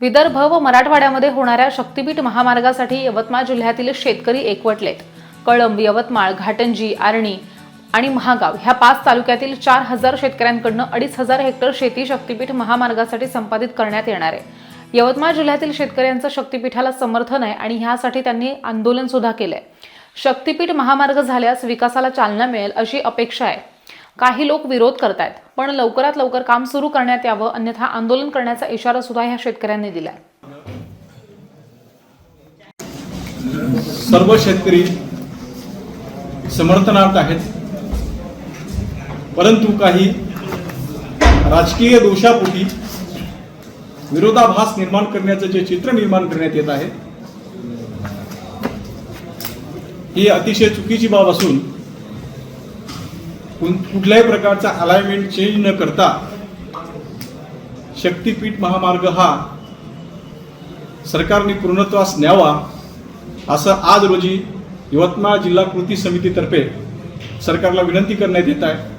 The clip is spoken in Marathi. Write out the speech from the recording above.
विदर्भ व मराठवाड्यामध्ये होणाऱ्या शक्तीपीठ महामार्गासाठी यवतमाळ जिल्ह्यातील शेतकरी एकवटलेत। कळंब, यवतमाळ, घाटंजी, आर्णी आणि महागाव ह्या 5 तालुक्यातील 4000 शेतकऱ्यांकडून 2500 हेक्टर शेती शक्तीपीठ महामार्गासाठी संपादित करण्यात येणार आहे। यवतमाळ जिल्ह्यातील शेतकऱ्यांचं शक्तीपीठाला समर्थन आहे आणि ह्यासाठी त्यांनी आंदोलन सुद्धा केलंय। शक्तीपीठ महामार्ग झाल्यास विकासाला चालना मिळेल अशी अपेक्षा आहे। काही लोक विरोध करतायत, पण लवकरात लवकर काम सुरू करण्यात यावं, अन्यथा आंदोलन करण्याचा इशारा सुद्धा ह्या शेतकऱ्यांनी दिलाय। सर्व शेतकरी समर्थनार्थ आहेत, परंतु काही राजकीय दोषापोटी विरोधाभास निर्माण करण्याचं जे चित्र निर्माण करण्यात येत आहे ही अतिशय चुकीची बाब असून कुठल्याही प्रकारचा अलाइनमेंट चेंज न करता शक्तीपीठ महामार्ग हा सरकारने पूर्णत्वास न्यावा असं आज रोजी यवतमाळ जिल्हा कृती समितीतर्फे सरकारला विनंती करण्यात येत आहे।